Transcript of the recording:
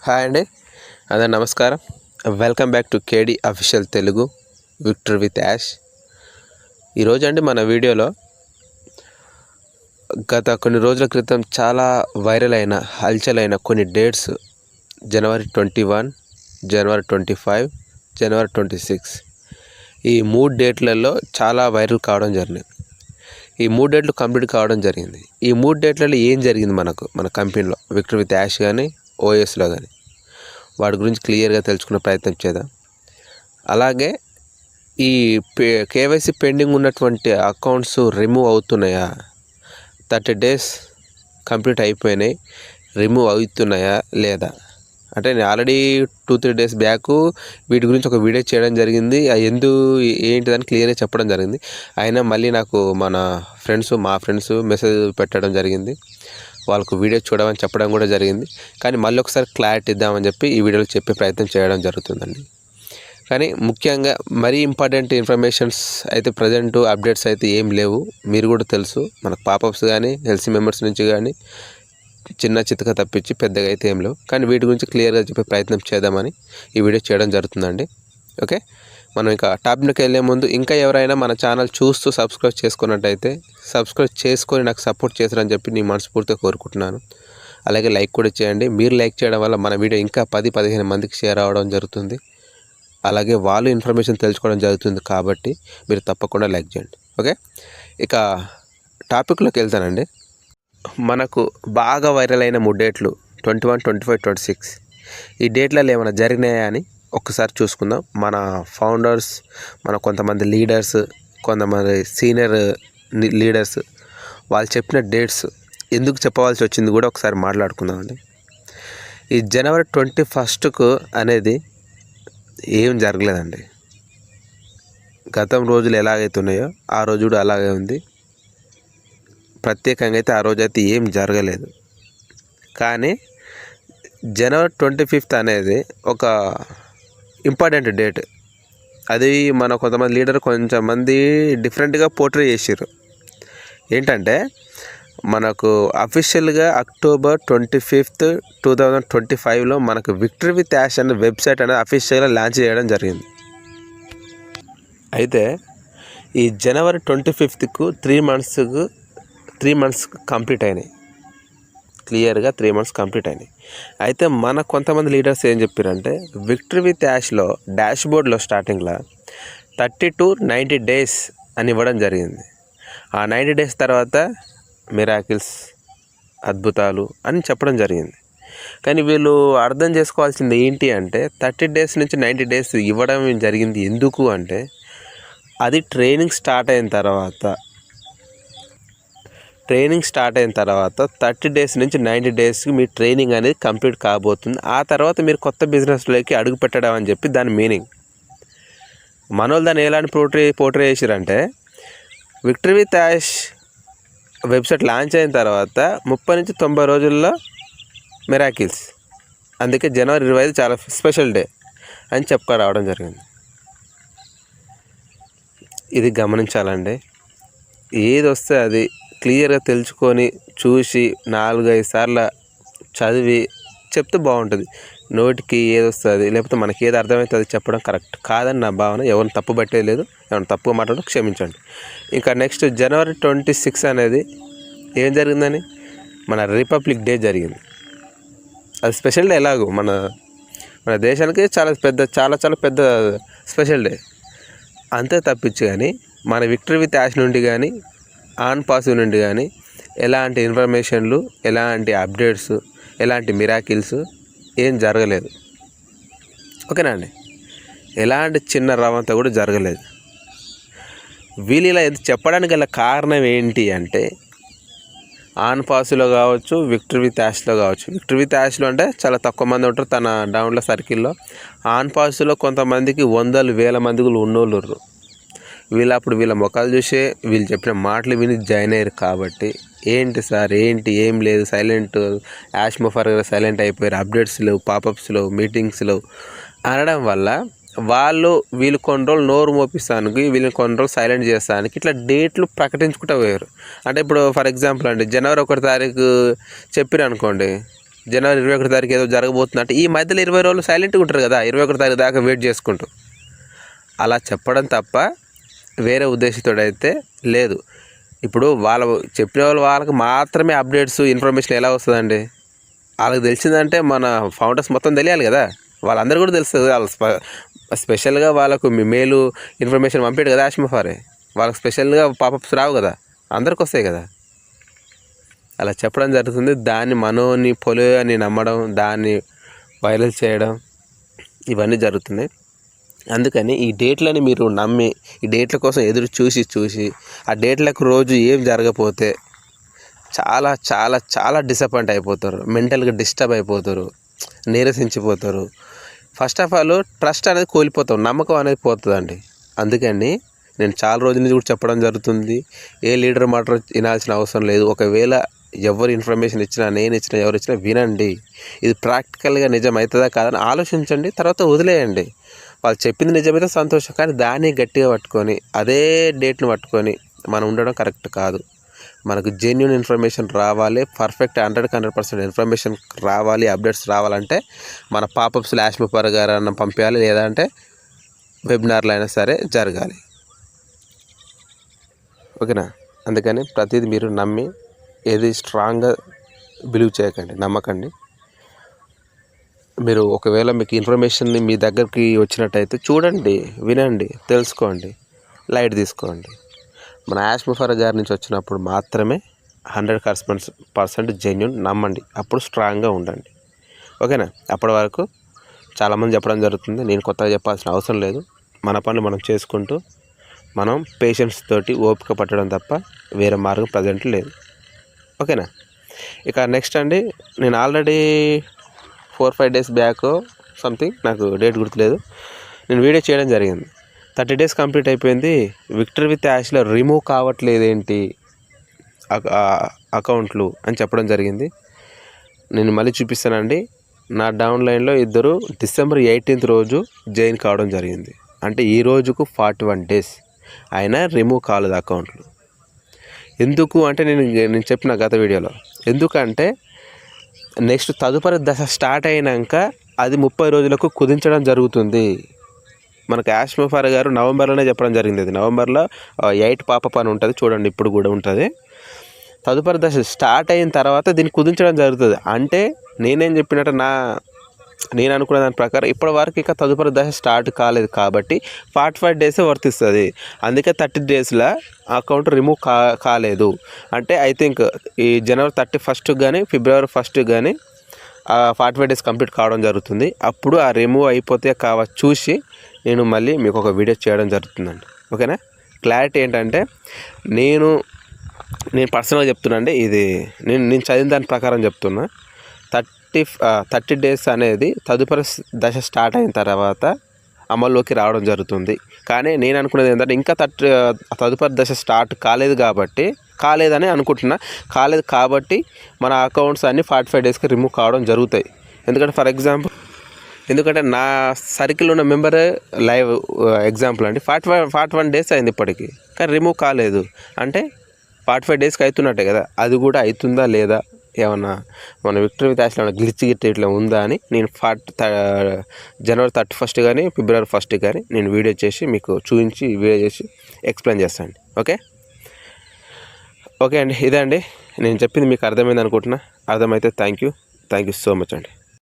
Hi అండి, అదే నమస్కారం. Welcome back to KD official Telugu Victor with Yash. ఈరోజు అండి మన వీడియోలో గత కొన్ని రోజుల క్రితం చాలా వైరల్ అయిన హల్చల్ అయిన కొన్ని డేట్స్ జనవరి 21, జనవరి 25, జనవరి 26 ఈ 3 డేట్లలో చాలా వైరల్ కావడం జరిగింది. ఈ 3 డేట్లు కంప్లీట్ కావడం జరిగింది. ఈ 3 డేట్లలో ఏం జరిగింది మన కంపెనీలో విక్టర్ విత్ యాష్ కానీ ఓఎస్లో కానీ వాటి గురించి క్లియర్గా తెలుసుకునే ప్రయత్నం చేద్దాం. అలాగే ఈ కేవైసీ పెండింగ్ ఉన్నటువంటి అకౌంట్స్ రిమూవ్ అవుతున్నాయా, 30 days కంప్లీట్ అయిపోయినాయి, రిమూవ్ అవుతున్నాయా లేదా అంటే నేను ఆల్రెడీ 2-3 days బ్యాక్ వీటి గురించి ఒక వీడియో చేయడం జరిగింది. ఏంటిదని క్లియర్గా చెప్పడం జరిగింది. అయినా మళ్ళీ నాకు మా ఫ్రెండ్స్ మెసేజ్ పెట్టడం జరిగింది. వాళ్ళకు వీడియో చూడమని చెప్పడం కూడా జరిగింది. కానీ మళ్ళీ ఒకసారి క్లారిటీ ఇద్దామని చెప్పి ఈ వీడియోలో చెప్పే ప్రయత్నం చేయడం జరుగుతుందండి. కానీ ముఖ్యంగా మరీ ఇంపార్టెంట్ ఇన్ఫర్మేషన్స్ అయితే ప్రజెంట్ అప్డేట్స్ అయితే ఏం లేవు. మీరు కూడా తెలుసు, మనకు పాపప్స్ కానీ ఎల్సీ మెంబర్స్ నుంచి కానీ చిన్న చితక తప్పించి పెద్దగా అయితే ఏం లేవు. కానీ వీటి గురించి క్లియర్గా చెప్పే ప్రయత్నం చేద్దామని ఈ వీడియో చేయడం జరుగుతుందండి. ఓకే, మనం ఇంకా టాపిక్కి వెళ్ళే ముందు ఇంకా ఎవరైనా మన ఛానల్ చూస్తూ సబ్స్క్రైబ్ చేసుకున్నట్టయితే సబ్స్క్రైబ్ చేసుకొని నాకు సపోర్ట్ చేస్తారని చెప్పి నేను మనస్ఫూర్తిగా కోరుకుంటున్నాను. అలాగే లైక్ కూడా చేయండి. మీరు లైక్ చేయడం వల్ల మన వీడియో ఇంకా 10-15 మందికి షేర్ అవ్వడం జరుగుతుంది. అలాగే వాళ్ళు ఇన్ఫర్మేషన్ తెలుసుకోవడం జరుగుతుంది కాబట్టి మీరు తప్పకుండా లైక్ చేయండి. ఓకే, ఇక టాపిక్లోకి వెళ్తానండి. మనకు బాగా వైరల్ అయిన 3 డేట్లు 21, 25, 26 ఈ డేట్లలో ఏమైనా జరిగినాయా అని ఒక్కసారి చూసుకుందాం. మన ఫౌండర్స్, మన కొంతమంది లీడర్స్, కొంతమంది సీనియర్ లీడర్స్ వాళ్ళు చెప్పిన డేట్స్ ఎందుకు చెప్పవలసి వచ్చింది కూడా ఒకసారి మాట్లాడుకుందామండి. ఈ జనవరి 21కు అనేది ఏం జరగలేదండి. గతం రోజులు ఎలాగైతే ఉన్నాయో ఆ రోజు కూడా అలాగే ఉంది. ప్రత్యేకంగా అయితే ఆ రోజు అయితే ఏం జరగలేదు. కానీ జనవరి 25 అనేది ఒక ఇంపార్టెంట్ డేట్. అది మన కొంతమంది లీడర్ కొంతమంది డిఫరెంట్గా పోర్ట్రే చేసారు. ఏంటంటే మనకు అఫీషియల్గా అక్టోబర్ 25, 2025లో మనకు విక్టర్ విత్ యాష్ అనే వెబ్సైట్ అనేది అఫీషియల్గా లాంచ్ చేయడం జరిగింది. అయితే ఈ జనవరి 25కు 3 months కంప్లీట్ అయినాయి. క్లియర్గా 3 months కంప్లీట్ అయినాయి. అయితే మన కొంతమంది లీడర్స్ ఏం చెప్పారంటే విక్టర్ విత్ యాష్లో డాష్ బోర్డ్లో స్టార్టింగ్లో 30 to 90 days అని ఇవ్వడం జరిగింది. ఆ 90 days తర్వాత మిరాకిల్స్, అద్భుతాలు అని చెప్పడం జరిగింది. కానీ వీళ్ళు అర్థం చేసుకోవాల్సింది ఏంటి అంటే 30 days నుంచి 90 days ఇవ్వడం జరిగింది ఎందుకు అంటే అది ట్రైనింగ్ స్టార్ట్ అయిన తర్వాత 30 days నుంచి 90 daysకి మీ ట్రైనింగ్ అనేది కంప్లీట్ కాబోతుంది. ఆ తర్వాత మీరు కొత్త బిజినెస్లోకి అడుగు పెట్టడం అని చెప్పి దాని మీనింగ్. మనోళ్ళు దాన్ని ఎలాంటి పోర్ట్రే చేసారంటే Victor with Ash website launch అయిన తర్వాత 30 నుంచి 90 రోజుల్లో మిరాకిల్స్, అందుకే జనవరి 25 చాలా స్పెషల్ డే అని చెప్పుకొని రావడం జరిగింది. ఇది గమనించాలండి. ఏది వస్తే అది క్లియర్గా తెలుసుకొని చూసి 4-5 సార్లు చదివి చెప్తే బాగుంటుంది. నోటికి ఏది వస్తుంది లేకపోతే మనకి ఏది అర్థమవుతుంది అది చెప్పడం కరెక్ట్ కాదని నా భావన. ఎవరిని తప్పు పట్టేది లేదు, ఎవరిని తప్పుగా మాట్లాడడం క్షమించండి. ఇంకా నెక్స్ట్ జనవరి 26 అనేది ఏం జరిగిందని మన రిపబ్లిక్ డే జరిగింది. అది స్పెషల్ డే. ఎలాగో మన దేశానికి చాలా పెద్ద స్పెషల్ డే. అంతే తప్పించి కానీ మన విక్టర్ విత్ యాష్ నుండి కానీ ఆన్ పాసివ్ నుండి కానీ ఎలాంటి ఇన్ఫర్మేషన్లు, ఎలాంటి అప్డేట్స్, ఎలాంటి మిరాకిల్స్ ఏం జరగలేదు. ఓకేనా అండి, ఎలాంటి చిన్న రవంతా కూడా జరగలేదు. వీళ్ళు ఇలా చెప్పడానికి గల కారణం ఏంటి అంటే ఆన్ పాసివ్లో కావచ్చు, విక్టర్ విత్ యాష్లో కావచ్చు. విక్టర్ విత్ యాష్లో అంటే చాలా తక్కువ మంది ఉంటారు తన డౌన్లో సర్కిల్లో. ఆన్ పాసివ్లో కొంతమందికి 100,000 మంది ఉన్నోళ్ళు. వీళ్ళు వీళ్ళ ముఖాలు చూసే వీళ్ళు చెప్పిన మాటలు విని జాయిన్ అయ్యారు. కాబట్టి ఏంటి సార్ ఏం లేదు, సైలెంట్ యాష్ మొఫర్ సైలెంట్ అయిపోయారు, అప్డేట్స్ లేవు, పాపప్స్ లేవు, మీటింగ్స్ లేవు అనడం వల్ల వీళ్ళు కొన్ని రోజులు నోరు మోపిస్తానికి, వీళ్ళని కొన్ని రోజులు సైలెంట్ చేస్తానికి ఇట్లా డేట్లు ప్రకటించుకుంటూ పోయారు. అంటే ఇప్పుడు ఫర్ ఎగ్జాంపుల్ అండి, జనవరి 1 తారీఖు చెప్పారు అనుకోండి, జనవరి 21 తారీఖు ఏదో జరగబోతుంది అంటే ఈ మధ్యలో 20 రోజులు సైలెంట్గా ఉంటారు కదా, 21 తారీఖు దాకా వెయిట్ చేసుకుంటూ. అలా చెప్పడం తప్ప వేరే ఉద్దేశంతో అయితే లేదు. ఇప్పుడు చెప్పిన వాళ్ళకి మాత్రమే అప్డేట్స్ ఇన్ఫర్మేషన్ ఎలా వస్తుందండి? వాళ్ళకి తెలిసిందంటే మన ఫౌండర్స్ మొత్తం తెలియాలి కదా, వాళ్ళందరూ కూడా తెలుస్తుంది. వాళ్ళు స్పెషల్గా వాళ్ళకు మెయిల్ ఇన్ఫర్మేషన్ పంపాడు కదా ఆష్మఫారే, వాళ్ళకి స్పెషల్గా పాపప్స్ రావు కదా, అందరికి వస్తాయి కదా. అలా చెప్పడం జరుగుతుంది. దాన్ని మనోని పొలి అని నమ్మడం, దాన్ని వైరల్ చేయడం ఇవన్నీ జరుగుతున్నాయి. అందుకని ఈ డేట్లని మీరు నమ్మి ఈ డేట్ల కోసం ఎదురు చూసి ఆ డేట్లకు రోజు ఏం జరగకపోతే చాలా చాలా చాలా డిసప్పాయింట్ అయిపోతారు, మెంటల్గా డిస్టర్బ్ అయిపోతారు, నీరసించిపోతారు. ఫస్ట్ ఆఫ్ ఆల్ ట్రస్ట్ అనేది కోల్పోతాం, నమ్మకం అనేది పోతుందండి. అందుకని నేను చాలా రోజుల నుంచి కూడా చెప్పడం జరుగుతుంది, ఏ లీడర్ మాట వినాల్సిన అవసరం లేదు. ఒకవేళ ఎవరు ఇన్ఫర్మేషన్ ఇచ్చినా, నేను ఇచ్చినా, ఎవరు ఇచ్చినా వినండి. ఇది ప్రాక్టికల్గా నిజం అవుతుందా కాదని ఆలోచించండి, తర్వాత వదిలేయండి. వాళ్ళు చెప్పింది నిజమైతే సంతోషం, కానీ దాన్ని గట్టిగా పట్టుకొని అదే డేట్ను పట్టుకొని మనం ఉండడం కరెక్ట్ కాదు. మనకు జెన్యూన్ ఇన్ఫర్మేషన్ రావాలి, పర్ఫెక్ట్ 100% ఇన్ఫర్మేషన్ రావాలి, అప్డేట్స్ రావాలంటే మన పాపప్స్ ఆష్మఫార్ గారు అన్న పంపించాలి, లేదంటే వెబినార్లు అయినా సరే జరగాలి. ఓకేనా? అందుకని ప్రతిదీ మీరు నమ్మి ఏది స్ట్రాంగ్గా బిలీవ్ చేయకండి, నమ్మకండి. మీరు ఒకవేళ మీకు ఇన్ఫర్మేషన్ని మీ దగ్గరికి వచ్చినట్టయితే చూడండి, వినండి, తెలుసుకోండి, లైట్ తీసుకోండి. మన ఆష్మఫార్ గారి నుంచి వచ్చినప్పుడు మాత్రమే 100% జెన్యూన్ నమ్మండి, అప్పుడు స్ట్రాంగ్గా ఉండండి. ఓకేనా? అప్పటి వరకు చాలామంది చెప్పడం జరుగుతుంది, నేను కొత్తగా చెప్పాల్సిన అవసరం లేదు. మన పనులు మనం చేసుకుంటూ మనం పేషెన్స్ తోటి ఓపిక పట్టడం తప్ప వేరే మార్గం ప్రజెంట్ లేదు. ఓకేనా? ఇక నెక్స్ట్ అండి, నేను ఆల్రెడీ 4-5 డేస్ బ్యాక్ సంథింగ్, నాకు డేట్ గుర్తులేదు, నేను వీడియో చేయడం జరిగింది. 30 డేస్ కంప్లీట్ అయిపోయింది, విక్టర్ విత్ యాష్లో రిమూవ్ కావట్లేదేంటి అకౌంట్లు అని చెప్పడం జరిగింది. నేను మళ్ళీ చూపిస్తానండి. నా డౌన్లైన్లో ఇద్దరు December 18th రోజు జాయిన్ కావడం జరిగింది. అంటే ఈ రోజుకు 41 డేస్ అయినా రిమూవ్ కాలేదు అకౌంట్లు. ఎందుకు అంటే నేను చెప్పిన గత వీడియోలో, ఎందుకంటే నెక్స్ట్ తదుపరి దశ స్టార్ట్ అయినాక అది 30 రోజులకు కుదించడం జరుగుతుంది. మనకు ఆష్మఫార్ గారు నవంబర్లోనే చెప్పడం జరిగింది. అది నవంబర్లో 8 పాపప్ అని ఉంటుంది చూడండి, ఇప్పుడు కూడా ఉంటుంది. తదుపరి దశ స్టార్ట్ అయిన తర్వాత దీన్ని కుదించడం జరుగుతుంది. అంటే నేనేం చెప్పినట్టు నేను అనుకున్న దాని ప్రకారం ఇప్పటి వరకు ఇక తదుపరి దశ స్టార్ట్ కాలేదు కాబట్టి 45 డేసే వర్తిస్తుంది. అందుకే 30 డేస్లో అకౌంట్ రిమూవ్ కాలేదు. అంటే ఐ థింక్ ఈ January 31st కానీ February 1st కానీ 45 డేస్ కంప్లీట్ కావడం జరుగుతుంది. అప్పుడు ఆ రిమూవ్ అయిపోతే చూసి నేను మళ్ళీ మీకు ఒక వీడియో చేయడం జరుగుతుందండి. ఓకేనా? క్లారిటీ ఏంటంటే నేను పర్సనల్గా చెప్తున్నా అండి, ఇది నేను చదివిన దాని ప్రకారం చెప్తున్నా. 30 డేస్ అనేది తదుపరి దశ స్టార్ట్ అయిన తర్వాత అమల్లోకి రావడం జరుగుతుంది. కానీ నేను అనుకునేది ఏంటంటే ఇంకా తదుపరి దశ స్టార్ట్ కాలేదని అనుకుంటున్నా. కాలేదు కాబట్టి మన అకౌంట్స్ అన్నీ 45 డేస్కి రిమూవ్ కావడం జరుగుతాయి. ఎందుకంటే ఫర్ ఎగ్జాంపుల్, ఎందుకంటే నా సర్కిల్ ఉన్న మెంబర్ లైవ్ ఎగ్జాంపుల్ అండి, 41 డేస్ అయింది ఇప్పటికీ, కానీ రిమూవ్ కాలేదు. అంటే 45 డేస్కి అవుతున్నట్టే కదా. అది కూడా అవుతుందా లేదా, ఏమన్నా మన విక్టర్ విత్ యాష్లో గ్లిచ్ ఇట్లా ఉందా అని నేను January 31st కానీ February 1st కానీ నేను వీడియో చేసి మీకు చూపించి వీడియో చేసి ఎక్స్ప్లెయిన్ చేస్తాను. ఓకే అండి, ఇదే అండి నేను చెప్పింది మీకు అర్థమైంది అనుకుంటున్నా. అర్థమైతే థ్యాంక్ యూ సో మచ్ అండి.